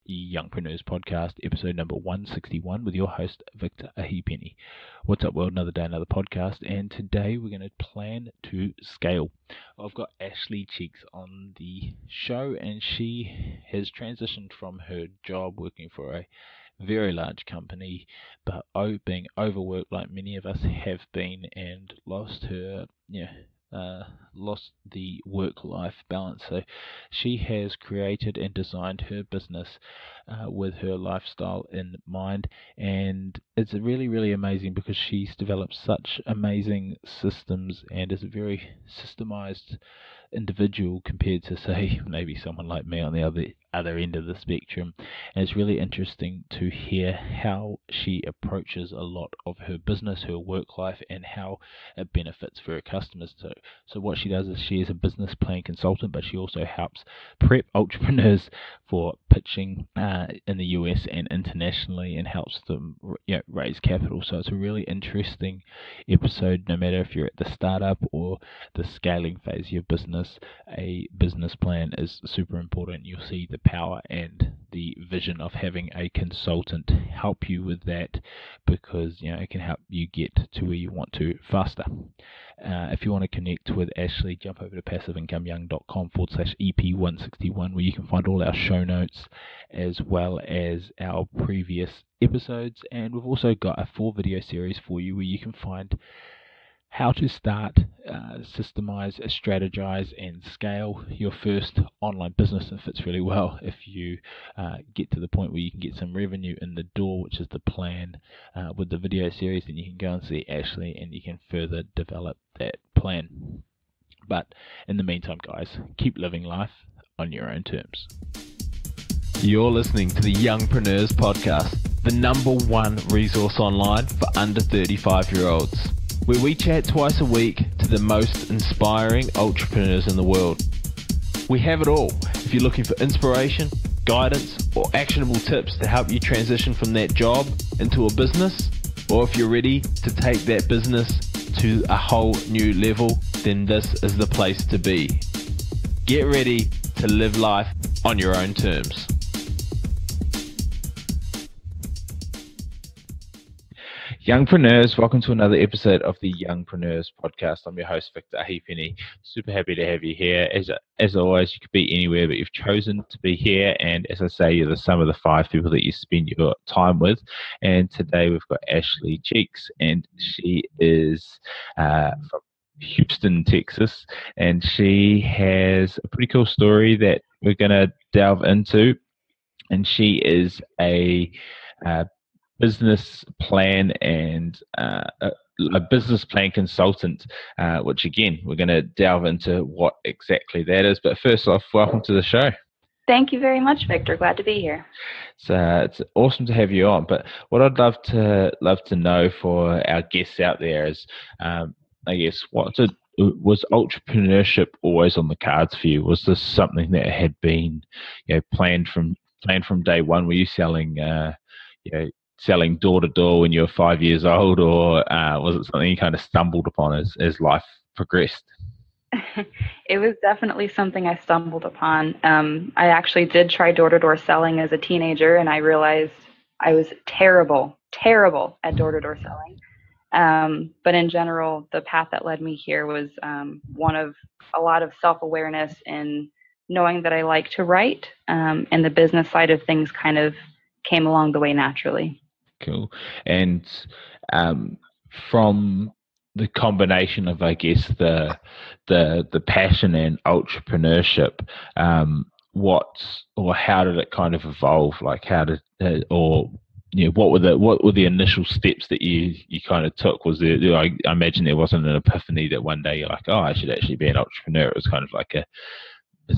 Youngpreneurs Podcast, episode number 161, with your host, Victor Ahipeni. What's up, world? Another day, another podcast, and today we're going to plan to scale. I've got Ashley Cheeks on the show, and she has transitioned from her job working for a very large company, but being overworked like many of us have been, and lost the work-life balance. So she has created and designed her business with her lifestyle in mind, and it's really, really amazing because she's developed such amazing systems and is a very systemized individual compared to, say, maybe someone like me on the other end of the spectrum. And it's really interesting to hear how she approaches a lot of her business, her work life, and how it benefits for her customers. So what she does is she is a business plan consultant, but she also helps prep entrepreneurs for pitching in the US and internationally, and helps them raise capital. So it's a really interesting episode. No matter if you're at the startup or the scaling phase of your business, a business plan is super important. You'll see the power and the vision of having a consultant help you with that, because it can help you get to where you want to faster. If you want to connect with Ashley, jump over to passiveincomeyoung.com/EP161, where you can find all our show notes as well as our previous episodes. And we've also got a 4-video series for you where you can find how to start, systemize, strategize, and scale your first online business. It fits really well if you get to the point where you can get some revenue in the door, which is the plan with the video series. Then you can go and see Ashley and you can further develop that plan. But in the meantime, guys, keep living life on your own terms. You're listening to the Youngpreneurs Podcast, the #1 resource online for under 35-year-olds, where we chat twice a week to the most inspiring entrepreneurs in the world. We have it all. If you're looking for inspiration, guidance, or actionable tips to help you transition from that job into a business, or if you're ready to take that business to a whole new level, then this is the place to be. Get ready to live life on your own terms. Youngpreneurs, welcome to another episode of the Youngpreneurs Podcast. I'm your host, Victor Ahipeni. Super happy to have you here. As always, you could be anywhere, but you've chosen to be here. And as I say, you're the sum of the 5 people that you spend your time with. And today we've got Ashley Cheeks, and she is from Houston, Texas. And she has a pretty cool story that we're going to delve into. And she is a business plan and a business plan consultant, which again, we're going to delve into what exactly that is. But first off, welcome to the show. Thank you very much, Victor. Glad to be here. So it's awesome to have you on. But what I'd love to know for our guests out there is, I guess, was entrepreneurship always on the cards for you? Was this something that had been, planned from day one? Were you selling door to door when you were 5 years old, or was it something you kind of stumbled upon as life progressed? It was definitely something I stumbled upon. I actually did try door-to-door selling as a teenager, and I realized I was terrible at door-to-door selling. But in general, the path that led me here was one of a lot of self-awareness in knowing that I like to write, and the business side of things kind of came along the way naturally. Cool. And from the combination of, I guess, the passion and entrepreneurship, how did it kind of evolve? Like, what were the initial steps that you kind of took? Was there, I imagine there wasn't an epiphany that one day you're like, oh, I should actually be an entrepreneur. It was kind of like it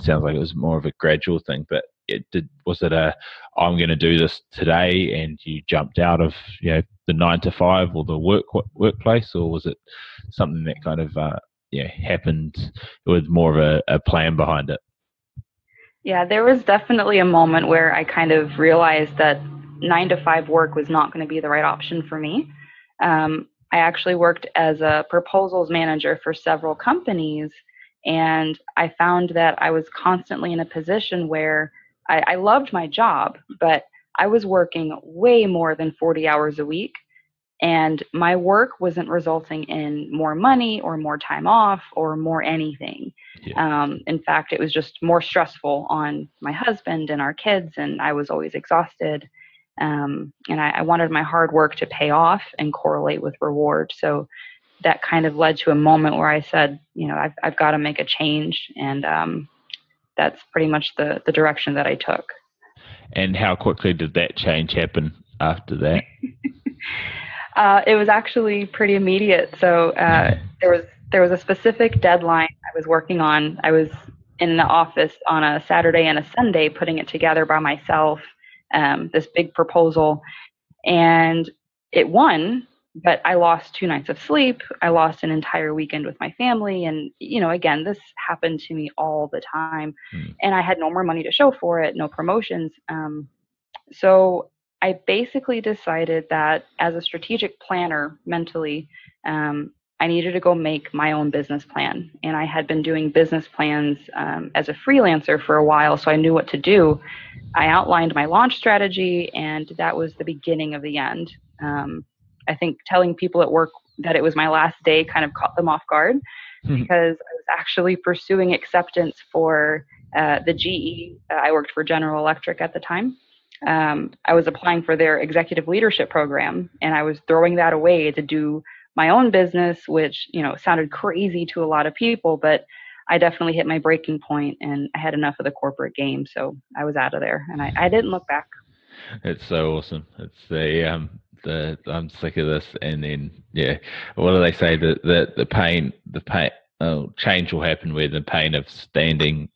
sounds like it was more of a gradual thing, but was it I'm going to do this today, and you jumped out of the 9 to 5 or the workplace, or was it something that kind of happened with more of a plan behind it? Yeah, there was definitely a moment where I kind of realized that 9 to 5 work was not going to be the right option for me. I actually worked as a proposals manager for several companies, and I found that I was constantly in a position where I loved my job, but I was working way more than 40 hours a week, and my work wasn't resulting in more money or more time off or more anything. Yeah. In fact, it was just more stressful on my husband and our kids, and I was always exhausted. And I wanted my hard work to pay off and correlate with reward. So that kind of led to a moment where I said, I've got to make a change. And that's pretty much the direction that I took. And how quickly did that change happen after that? It was actually pretty immediate. So there was a specific deadline I was working on. I was in the office on a Saturday and a Sunday putting it together by myself, this big proposal, and it won. But I lost 2 nights of sleep. I lost an entire weekend with my family. And, again, this happened to me all the time. And I had no more money to show for it, no promotions. So I basically decided that as a strategic planner mentally, I needed to go make my own business plan. And I had been doing business plans as a freelancer for a while, so I knew what to do. I outlined my launch strategy, and that was the beginning of the end. I think telling people at work that it was my last day kind of caught them off guard because I was actually pursuing acceptance for the GE. I worked for General Electric at the time. I was applying for their executive leadership program, and I was throwing that away to do my own business, which, sounded crazy to a lot of people, but I definitely hit my breaking point and I had enough of the corporate game. So I was out of there and I didn't look back. It's so awesome. It's the I'm sick of this, and then what do they say? The pain change will happen where the pain of standing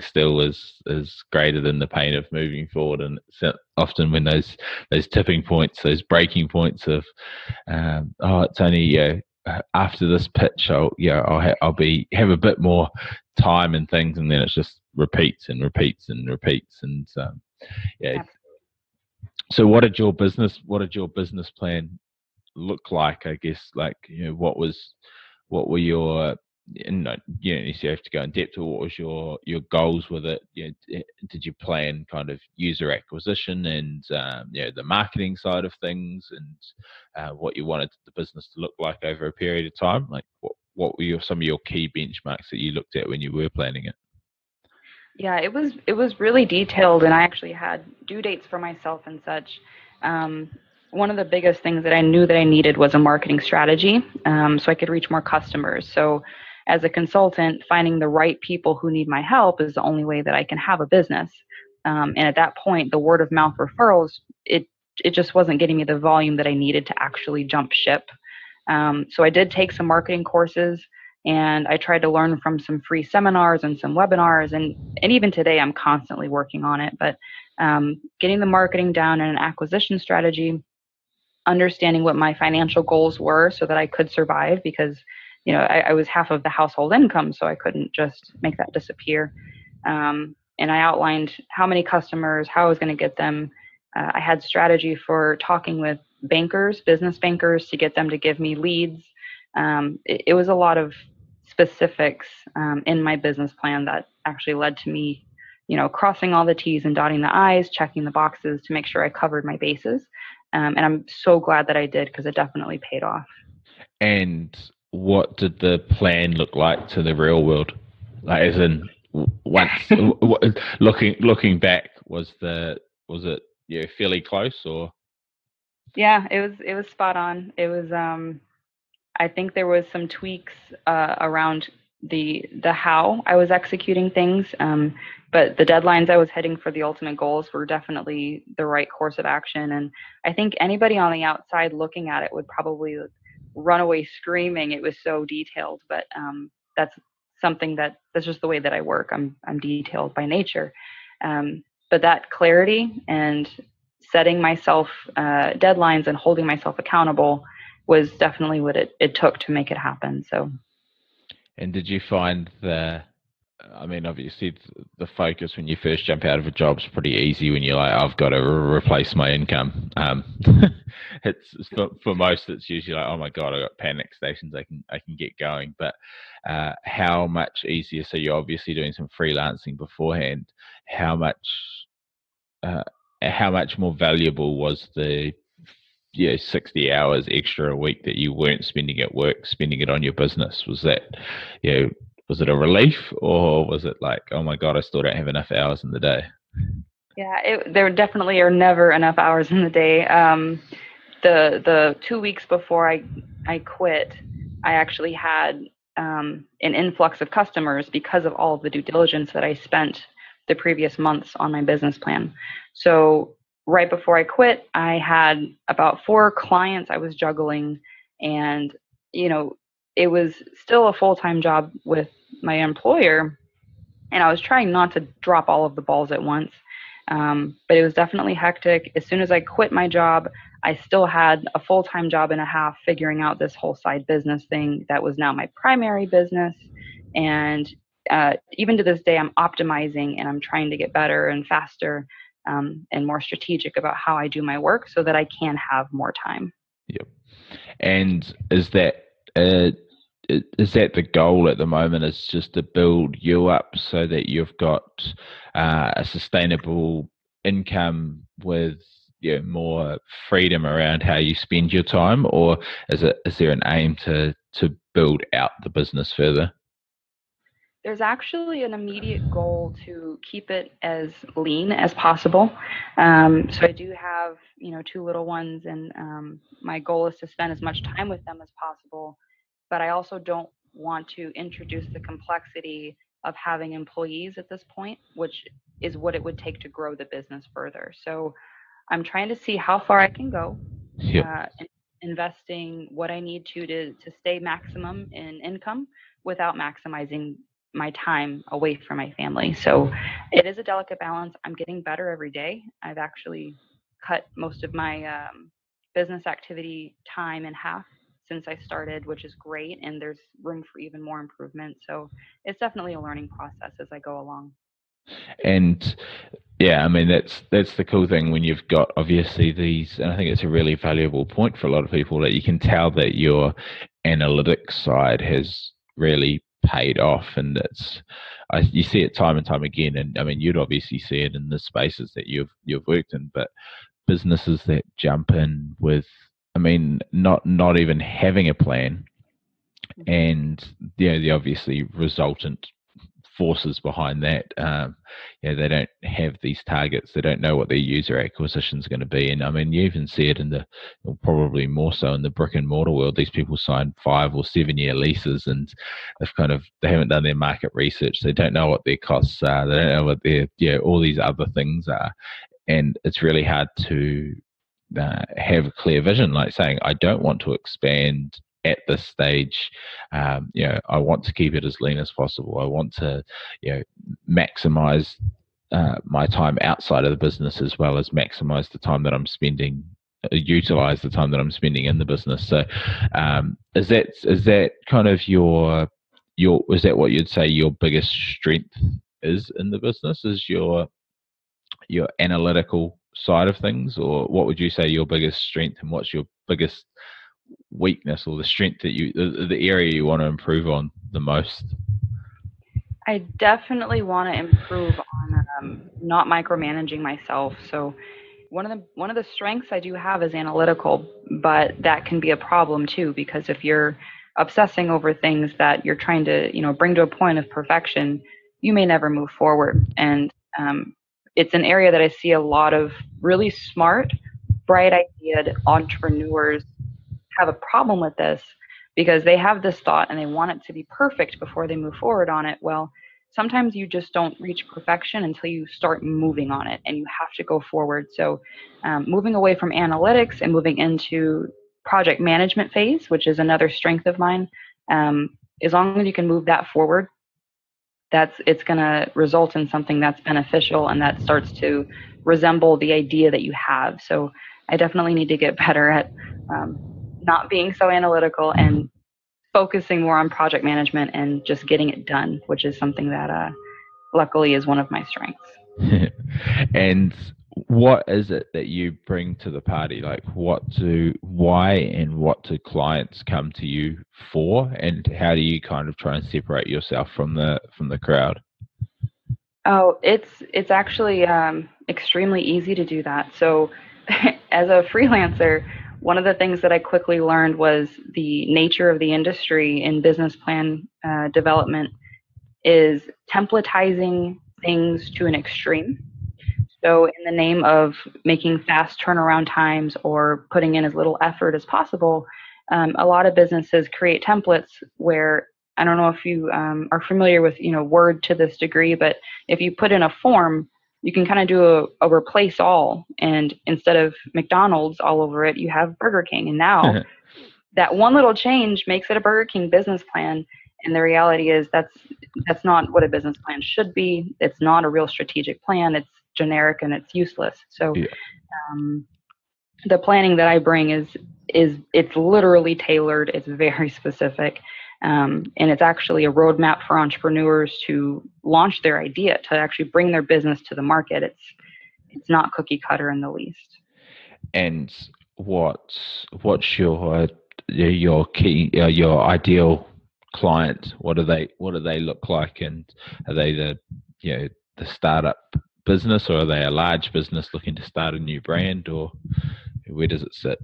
still is greater than the pain of moving forward, and it's often when those tipping points, those breaking points of it's only after this pitch I'll have a bit more time and things, and then it's just repeats and repeats and repeats, and yeah. So what did your business plan look like? I guess, like, what were your, you don't necessarily have to go in depth, but what was your goals with it? Did you plan kind of user acquisition and the marketing side of things, and what you wanted the business to look like over a period of time? Like, what were some of your key benchmarks that you looked at when you were planning it? Yeah, it was really detailed, and I actually had due dates for myself and such. One of the biggest things that I knew that I needed was a marketing strategy, so I could reach more customers. So as a consultant, finding the right people who need my help is the only way that I can have a business. And at that point, the word of mouth referrals, it just wasn't getting me the volume that I needed to actually jump ship. So I did take some marketing courses, and I tried to learn from some free seminars and some webinars, and even today I'm constantly working on it. But getting the marketing down and an acquisition strategy, understanding what my financial goals were so that I could survive, because I was half of the household income, so I couldn't just make that disappear. And I outlined how many customers, how I was going to get them. I had strategy for talking with bankers, business bankers, to get them to give me leads. It was a lot of specifics in my business plan that actually led to me, crossing all the T's and dotting the I's, checking the boxes to make sure I covered my bases. And I'm so glad that I did, because it definitely paid off. And what did the plan look like to the real world? Like, as in, once looking back, was it fairly close, or? Yeah, it was spot on. It was I think there was some tweaks around the how I was executing things, but the deadlines I was hitting for the ultimate goals were definitely the right course of action. And I think anybody on the outside looking at it would probably run away screaming. It was so detailed, but that's something that's just the way that I work. I'm detailed by nature, but that clarity and setting myself deadlines and holding myself accountable was definitely what it took to make it happen. So. And did you find obviously the focus when you first jump out of a job is pretty easy when you're like, I've got to replace my income. It's for most, it's usually like, oh my God, I got panic stations. I can get going. But how much easier? So you're obviously doing some freelancing beforehand. How much how much more valuable was the 60 hours extra a week that you weren't spending at work, spending it on your business? Was that, was it a relief, or was it like, oh my God, I still don't have enough hours in the day? Yeah, there definitely are never enough hours in the day. The 2 weeks before I quit, I actually had an influx of customers because of all of the due diligence that I spent the previous months on my business plan. So right before I quit, I had about 4 clients I was juggling, and it was still a full-time job with my employer, and I was trying not to drop all of the balls at once. But it was definitely hectic. As soon as I quit my job, I still had a full-time job and a half figuring out this whole side business thing that was now my primary business. And even to this day, I'm optimizing and I'm trying to get better and faster, and more strategic about how I do my work so that I can have more time. Yep. And is that the goal at the moment, is just to build you up so that you've got a sustainable income with more freedom around how you spend your time, or is there an aim to build out the business further? There's actually an immediate goal to keep it as lean as possible. So I do have 2 little ones, and my goal is to spend as much time with them as possible. But I also don't want to introduce the complexity of having employees at this point, which is what it would take to grow the business further. So I'm trying to see how far I can go, Yep. investing what I need to stay maximum in income without maximizing my time away from my family. So it is a delicate balance. I'm getting better every day. I've actually cut most of my business activity time in half since I started, which is great, and there's room for even more improvement. So it's definitely a learning process as I go along. And yeah, I mean, that's the cool thing when you've got obviously these, and I think it's a really valuable point for a lot of people, that you can tell that your analytics side has really paid off, and you see it time and time again. And I mean, you'd obviously see it in the spaces that you've worked in, but businesses that jump in with, I mean, not even having a plan, and the obviously resultant forces behind that. They don't have these targets. They don't know what their user acquisition is going to be. And I mean, you even see it probably more so in the brick and mortar world. These people sign 5 or 7 year leases, and they haven't done their market research. They don't know what their costs are. They don't know what their all these other things are, and it's really hard to have a clear vision, like saying, I don't want to expand at this stage. I want to keep it as lean as possible. I want to maximize my time outside of the business, as well as maximize the time that I'm spending, utilize the time that I'm spending in the business. So is that kind of is that what you'd say your biggest strength is in the business, is your analytical side of things? Or what would you say your biggest strength, and what's your biggest weakness, or the strength that the area you want to improve on the most? I definitely want to improve on not micromanaging myself. So one of the strengths I do have is analytical, but that can be a problem too, because if you're obsessing over things that you're trying to bring to a point of perfection, you may never move forward. And it's an area that I see a lot of really smart, bright-ideaed entrepreneurs have a problem with this, because they have this thought and they want it to be perfect before they move forward on it. Well, sometimes you just don't reach perfection until you start moving on it, and you have to go forward. So moving away from analytics and moving into project management phase, which is another strength of mine, as long as you can move that forward, it's going to result in something that's beneficial and that starts to resemble the idea that you have. So I definitely need to get better at not being so analytical and focusing more on project management and just getting it done, which is something that luckily is one of my strengths. And what is it that you bring to the party? Like, why and what do clients come to you for, and how do you kind of try and separate yourself from the crowd? Oh, it's actually extremely easy to do that. So, as a freelancer, one of the things that I quickly learned was the nature of the industry in business plan development is templatizing things to an extreme. So, in the name of making fast turnaround times or putting in as little effort as possible, a lot of businesses create templates where I don't know if you are familiar with Word to this degree, but if you put in a form, you can kind of do a replace all, and instead of McDonald's all over it, you have Burger King, and now that one little change makes it a Burger King business plan. And the reality is that's not what a business plan should be. It's not a real strategic plan. It's generic and it's useless. So Yeah. um, the planning that I bring is it's literally tailored. It's very specific, and it's actually a roadmap for entrepreneurs to launch their idea, to actually bring their business to the market. It's not cookie cutter in the least. And what's your key your ideal client? What do they look like? And are they the startup business, or are they a large business looking to start a new brand, or where does it sit?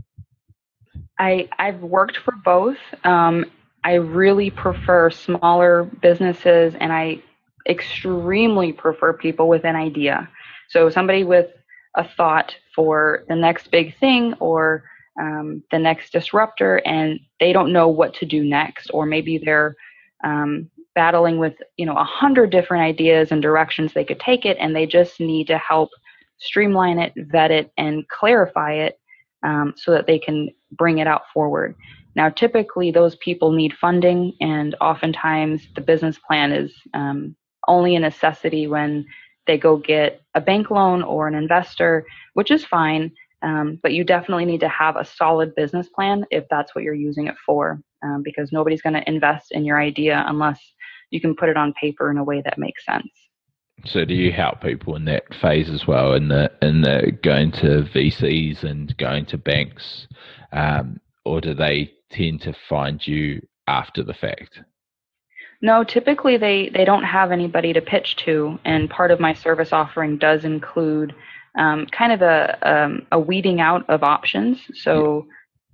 I've worked for both. I really prefer smaller businesses, and I extremely prefer people with an idea. So somebody with a thought for the next big thing or the next disruptor, and they don't know what to do next, or maybe they're battling with 100 different ideas and directions they could take it, and they just need to help streamline it, vet it, and clarify it so that they can bring it out forward. Now, typically, those people need funding, and oftentimes the business plan is only a necessity when they go get a bank loan or an investor, which is fine. But you definitely need to have a solid business plan if that's what you're using it for, because nobody's going to invest in your idea unless you can put it on paper in a way that makes sense. So do you help people in that phase as well, in the going to VCs and going to banks, or do they tend to find you after the fact? No, typically they don't have anybody to pitch to, and part of my service offering does include kind of a weeding out of options. Yeah. So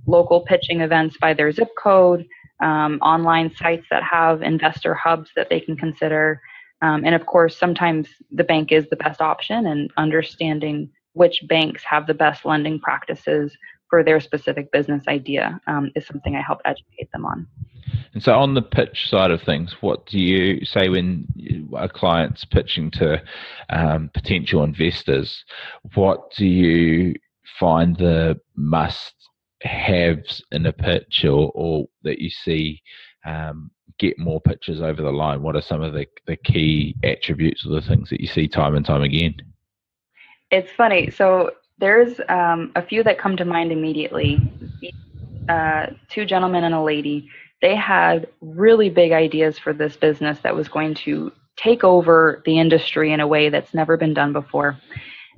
local pitching events by their zip code, online sites that have investor hubs that they can consider, and of course sometimes the bank is the best option, and understanding which banks have the best lending practices for their specific business idea is something I help educate them on. And so on the pitch side of things, what do you say when a client's pitching to potential investors? What do you find the must-haves in a pitch, or that you see get more pitches over the line? What are some of the key attributes or the things that you see time and time again? It's funny. So there's a few that come to mind immediately. Two gentlemen and a lady. They had really big ideas for this business that was going to take over the industry in a way that's never been done before.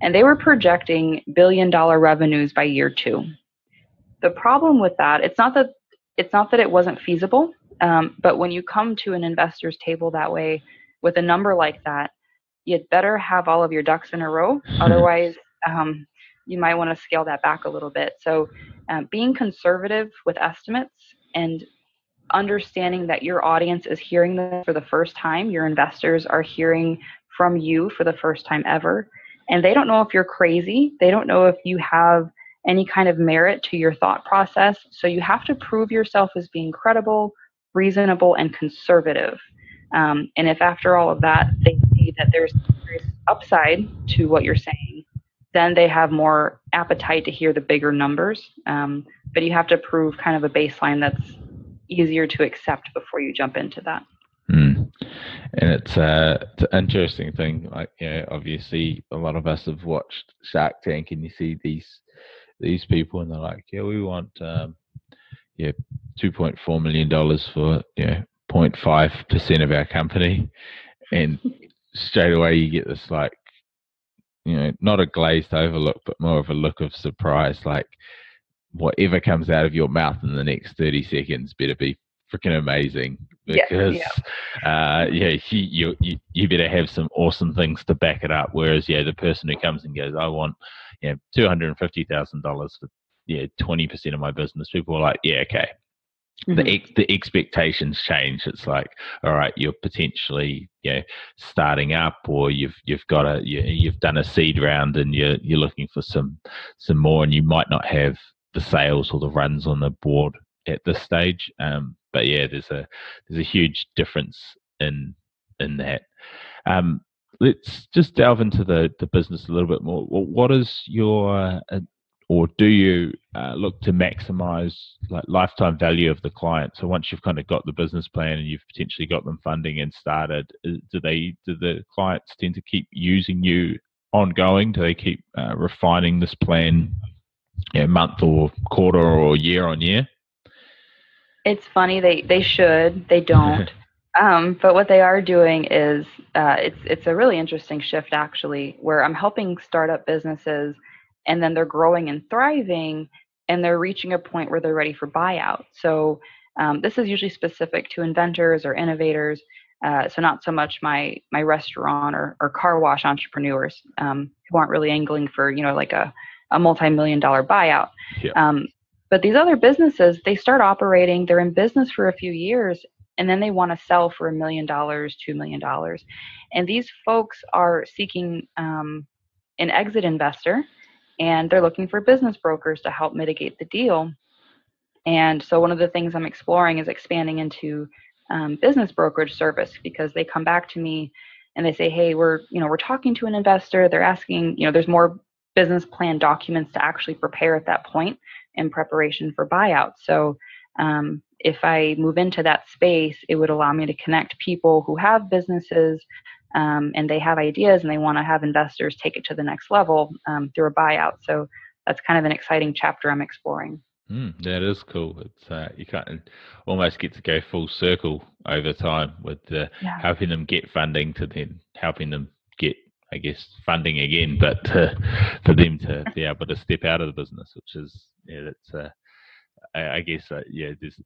And they were projecting billion-dollar revenues by year 2. The problem with that, it's not that it wasn't feasible, but when you come to an investor's table that way with a number like that, you'd better have all of your ducks in a row. Otherwise, you might want to scale that back a little bit. So being conservative with estimates and understanding that your audience is hearing this for the first time, your investors are hearing from you for the first time ever, and they don't know if you're crazy. They don't know if you have any kind of merit to your thought process. So you have to prove yourself as being credible, reasonable, and conservative. And if after all of that, they see that there's upside to what you're saying, then they have more appetite to hear the bigger numbers. But you have to prove kind of a baseline that's easier to accept before you jump into that. And it's an interesting thing. Like, obviously a lot of us have watched Shark Tank, and you see these people, and they're like, yeah, we want $2.4 million for 0.5% of our company, and straight away you get this, like, not a glazed over look, but more of a look of surprise, like whatever comes out of your mouth in the next 30 seconds better be freaking amazing Yeah, because yeah. you better have some awesome things to back it up. Whereas the person who comes and goes, I want $250,000 for 20% of my business. People are like, yeah, okay. Hmm. The expectations change. It's like, all right, you're potentially starting up, or you've done a seed round and you're looking for some more, and you might not have the sales or the runs on the board at this stage. But yeah, there's a huge difference in that. Um, let's just delve into the business a little bit more. What is your or do you look to maximize like lifetime value of the client? So once you've kind of got the business plan and you've potentially got them funding and started, do the clients tend to keep using you ongoing? Do they keep refining this plan, month or quarter or year on year? It's funny. They should. They don't. But what they are doing is it's a really interesting shift actually, where I'm helping startup businesses, and then they're growing and thriving, and they're reaching a point where they're ready for buyout. So this is usually specific to inventors or innovators. So not so much my restaurant or car wash entrepreneurs who aren't really angling for like a multi-million-dollar buyout. Yeah. But these other businesses, they start operating, they're in business for a few years, and then they want to sell for $1 million, $2 million. And these folks are seeking an exit investor, and they're looking for business brokers to help mitigate the deal. And so one of the things I'm exploring is expanding into business brokerage service, because they come back to me and they say, hey, we're talking to an investor. They're asking, there's more business plan documents to actually prepare at that point in preparation for buyout. So if I move into that space, it would allow me to connect people who have businesses and they have ideas and they want to have investors take it to the next level through a buyout. So that's kind of an exciting chapter I'm exploring. That is cool. It's you kind of almost get to go full circle over time with Yeah. helping them get funding to then helping them get, I guess, funding again, but for them to be able to step out of the business, which is that's I guess there's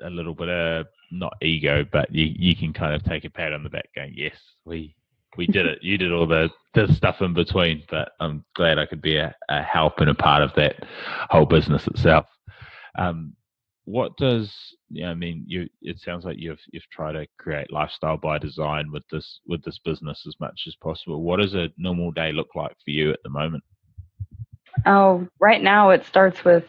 a little bit of not ego, but you can kind of take a pat on the back, going, yes, we did it. You did all the stuff in between, but I'm glad I could be a help and a part of that whole business itself. What does I mean? It sounds like you've tried to create lifestyle by design with this business as much as possible. What does a normal day look like for you at the moment? Oh, right now it starts with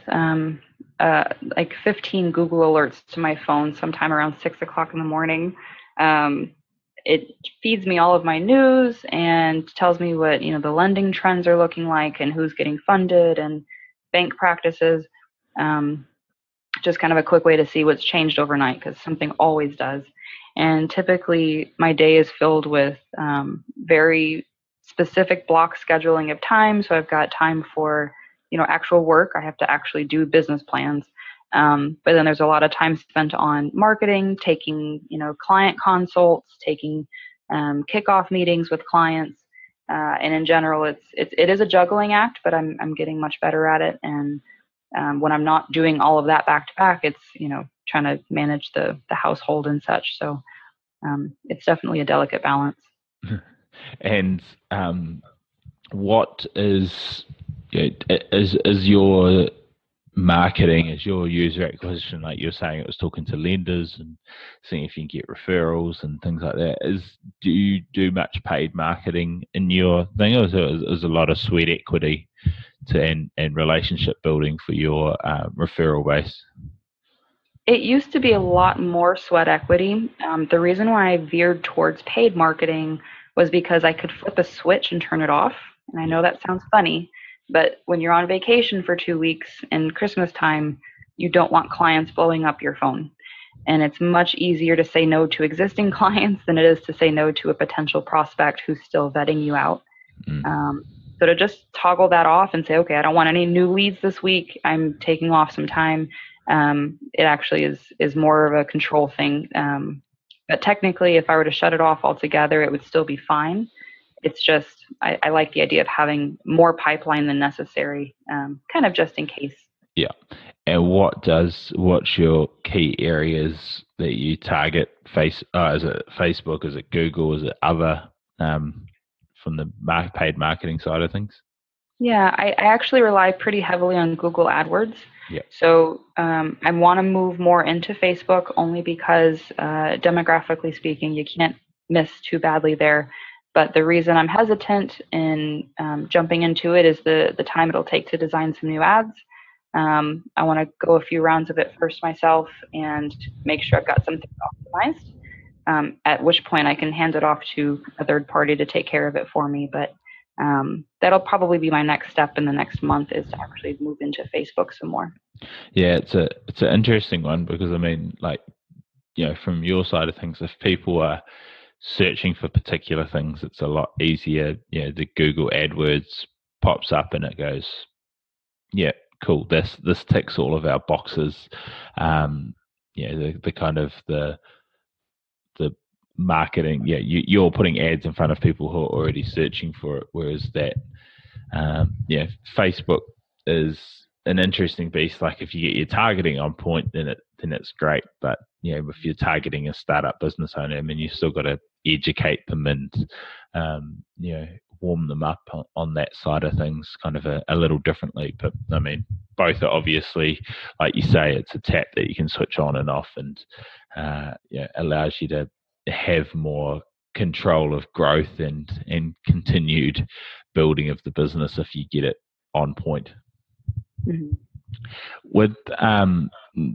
like 15 Google alerts to my phone sometime around 6 o'clock in the morning. It feeds me all of my news and tells me what the lending trends are looking like and who's getting funded and bank practices. Just kind of a quick way to see what's changed overnight, because something always does. And typically my day is filled with very specific block scheduling of time. So I've got time for actual work. I have to actually do business plans. But then there's a lot of time spent on marketing, taking client consults, taking kickoff meetings with clients, and in general, it is a juggling act, but I'm getting much better at it. And when I'm not doing all of that back to back, it's trying to manage the household and such. So it's definitely a delicate balance. And what is your marketing, is your user acquisition, like you're saying, it was talking to lenders and seeing if you can get referrals and things like that? Do you do much paid marketing in your thing, or is a lot of sweat equity and relationship building for your referral base? It used to be a lot more sweat equity. The reason why I veered towards paid marketing was because I could flip a switch and turn it off. And I know that sounds funny, but when you're on vacation for 2 weeks in Christmas time, you don't want clients blowing up your phone. And it's much easier to say no to existing clients than it is to say no to a potential prospect who's still vetting you out. So to just toggle that off and say, okay, I don't want any new leads this week, I'm taking off some time. It actually is more of a control thing. But technically, if I were to shut it off altogether, it would still be fine. It's just I like the idea of having more pipeline than necessary, kind of just in case. Yeah, And what's your key areas that you target? Is it Facebook? Is it Google? Is it other from the paid marketing side of things? Yeah, I actually rely pretty heavily on Google AdWords. Yeah. So I want to move more into Facebook only because demographically speaking, you can't miss too badly there. But the reason I'm hesitant in jumping into it is the time it'll take to design some new ads. I want to go a few rounds of it first myself and make sure I've got something optimized. At which point I can hand it off to a third party to take care of it for me. But that'll probably be my next step in the next month, is to actually move into Facebook some more. Yeah, it's an interesting one because I mean, like, from your side of things, if people are searching for particular things, it's a lot easier. The Google AdWords pops up and it goes, yeah, cool. This ticks all of our boxes. The kind of the marketing. Yeah, you're putting ads in front of people who are already searching for it, whereas that Facebook is an interesting beast. Like if you get your targeting on point, then it's great. But if you're targeting a startup business owner, I mean, you still got to educate them and warm them up on that side of things, kind of a little differently. But I mean, both are obviously, like you say, it's a tap that you can switch on and off, and allows you to have more control of growth and continued building of the business if you get it on point. Mm-hmm. With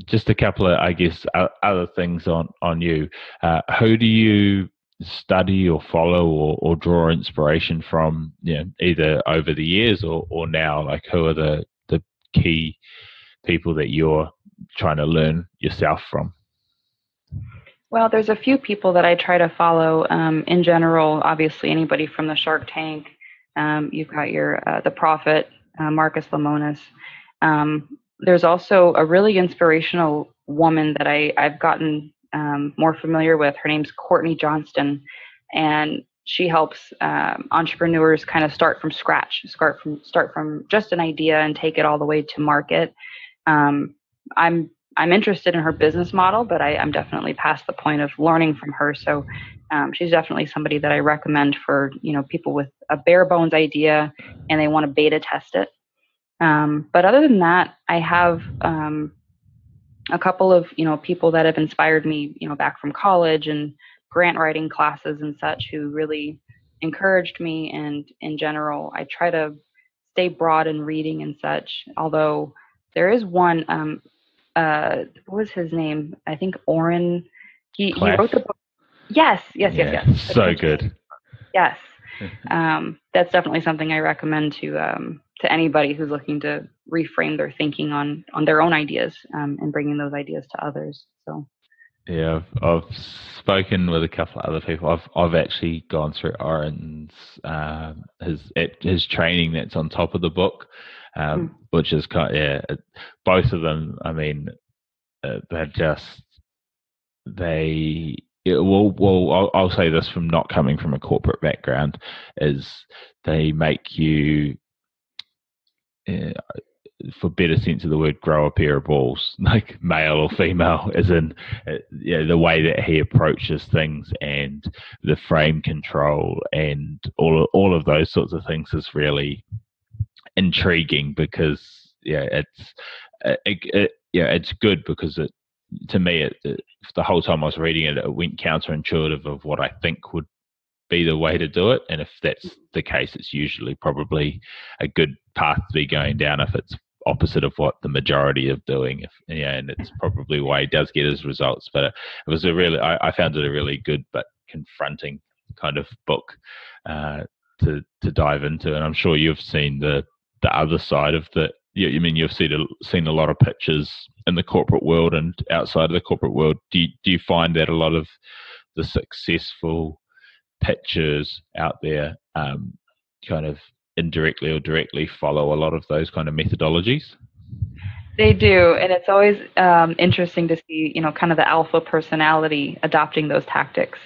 just a couple of, I guess, other things on you, who do you study or follow or draw inspiration from, either over the years or now? Like, who are the key people that you're trying to learn yourself from? Well, there's a few people that I try to follow. In general, obviously, anybody from the Shark Tank. You've got your the Prophet, Marcus Lemonis. There's also a really inspirational woman that I've gotten more familiar with. Her name's Courtney Johnston, and she helps entrepreneurs kind of start from scratch, start from just an idea and take it all the way to market. I'm interested in her business model, but I'm definitely past the point of learning from her. So she's definitely somebody that I recommend for people with a bare bones idea and they want to beta test it. But other than that, I have a couple of people that have inspired me, back from college and grant writing classes and such, who really encouraged me. And in general, I try to stay broad in reading and such. Although there is one. What was his name? I think Oren. He wrote the book. Yes. So good. Yes. That's definitely something I recommend to anybody who's looking to reframe their thinking on their own ideas, and bringing those ideas to others. So. Yeah, I've spoken with a couple of other people. I've actually gone through Oren's his training that's on top of the book, which is both of them. I mean, they're just I'll say this from not coming from a corporate background, is they make you, for better sense of the word, grow a pair of balls, like male or female, as in the way that he approaches things and the frame control and all of those sorts of things is really intriguing, because it's good, because to me the whole time I was reading it went counterintuitive of what I think would be the way to do it, and if that's the case, it's usually probably a good path to be going down if it's opposite of what the majority are doing. And it's probably why he does get his results. But it was I found it a really good but confronting kind of book to dive into. And I'm sure you've seen the other side of the. I mean, you've seen a lot of pictures in the corporate world and outside of the corporate world. Do you find that a lot of the successful pitchers out there kind of indirectly or directly follow a lot of those kind of methodologies? They do, and it's always interesting to see, kind of the alpha personality adopting those tactics.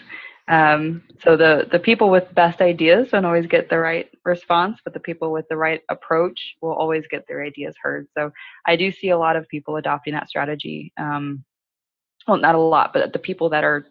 So the people with best ideas don't always get the right response, but the people with the right approach will always get their ideas heard. So I do see a lot of people adopting that strategy. Well, not a lot, but the people that are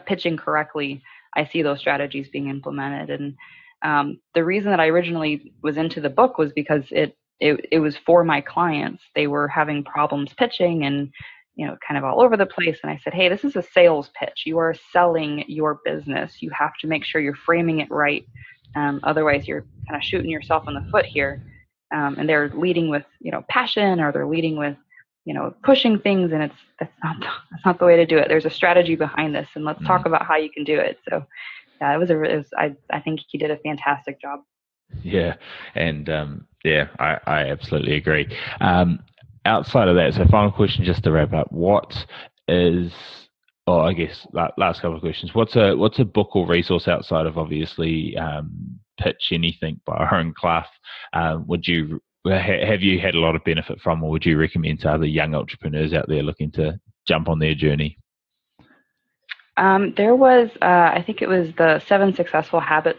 pitching correctly, I see those strategies being implemented. And the reason that I originally was into the book was because it was for my clients. They were having problems pitching and, kind of all over the place. And I said, hey, this is a sales pitch. You are selling your business. You have to make sure you're framing it right. Otherwise, you're kind of shooting yourself in the foot here. And they're leading with, passion, or they're leading with, pushing things. And that's not the way to do it. There's a strategy behind this, and let's talk about how you can do it. So yeah, I think he did a fantastic job. Yeah. And I absolutely agree. Outside of that, so final question just to wrap up, I guess last couple of questions, what's a book or resource outside of obviously Pitch Anything by Aaron Clough, have you had a lot of benefit from, or would you recommend to other young entrepreneurs out there looking to jump on their journey? There was, I think it was the 7 Habits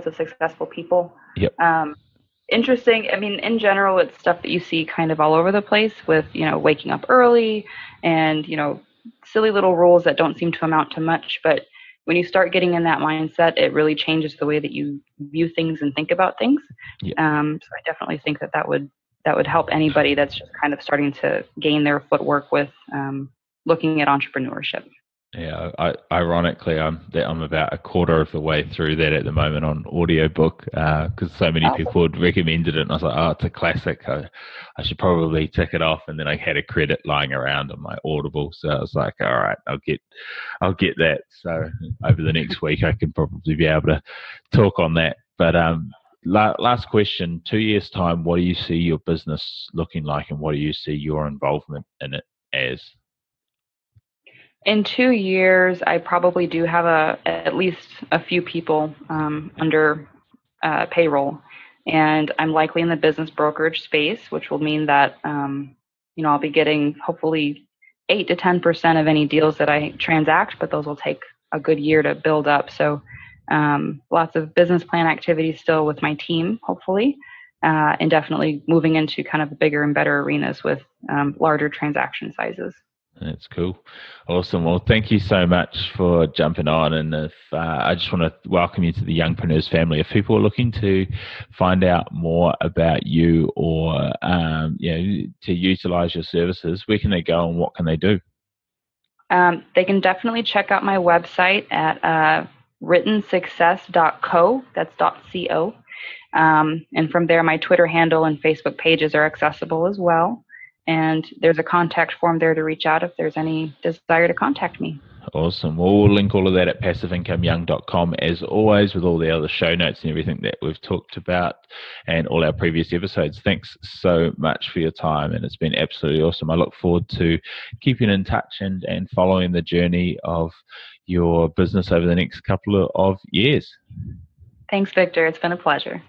of Successful People. Yep. Interesting. I mean, in general, it's stuff that you see kind of all over the place with, waking up early and, silly little rules that don't seem to amount to much. But when you start getting in that mindset, it really changes the way that you view things and think about things. Yep. So I definitely think that would help anybody that's just kind of starting to gain their footwork with looking at entrepreneurship. Yeah, ironically, I'm about a quarter of the way through that at the moment on audiobook, because so many people had recommended it, and I was like, oh, it's a classic. I should probably tick it off. And then I had a credit lying around on my Audible, so I was like, all right, I'll get that. So over the next week, I can probably be able to talk on that. But last question: 2 years' time, what do you see your business looking like, and what do you see your involvement in it as? In 2 years, I probably do have at least a few people under payroll, and I'm likely in the business brokerage space, which will mean that I'll be getting hopefully 8 to 10% of any deals that I transact, but those will take a good year to build up. So lots of business plan activities still with my team, hopefully, and definitely moving into kind of the bigger and better arenas with larger transaction sizes. That's cool. Awesome. Well, thank you so much for jumping on. And if I just want to welcome you to the Youngpreneurs family. If people are looking to find out more about you or to utilize your services, where can they go and what can they do? They can definitely check out my website at writtensuccess.co. That's .co. And from there, my Twitter handle and Facebook pages are accessible as well. And there's a contact form there to reach out if there's any desire to contact me. Awesome. Well, we'll link all of that at passiveincomeyoung.com, as always, with all the other show notes and everything that we've talked about and all our previous episodes. Thanks so much for your time, and it's been absolutely awesome. I look forward to keeping in touch and following the journey of your business over the next couple of years. Thanks, Victor. It's been a pleasure.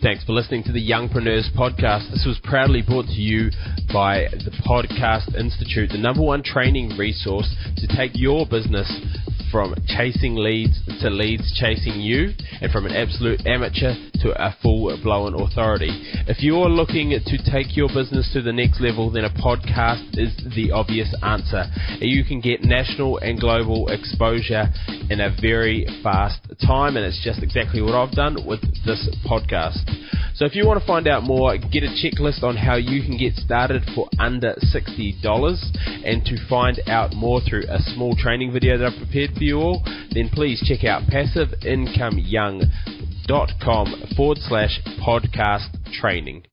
Thanks for listening to the Youngpreneurs podcast. This was proudly brought to you by the Podcast Institute, the #1 training resource to take your business from chasing leads to leads chasing you, and from an absolute amateur to a full-blown authority. If you're looking to take your business to the next level, then a podcast is the obvious answer. You can get national and global exposure in a very fast time, and it's just exactly what I've done with this podcast. So if you want to find out more, get a checklist on how you can get started for under $60, and to find out more through a small training video that I've prepared for you all, then please check out passiveincomeyoung.com/podcast training.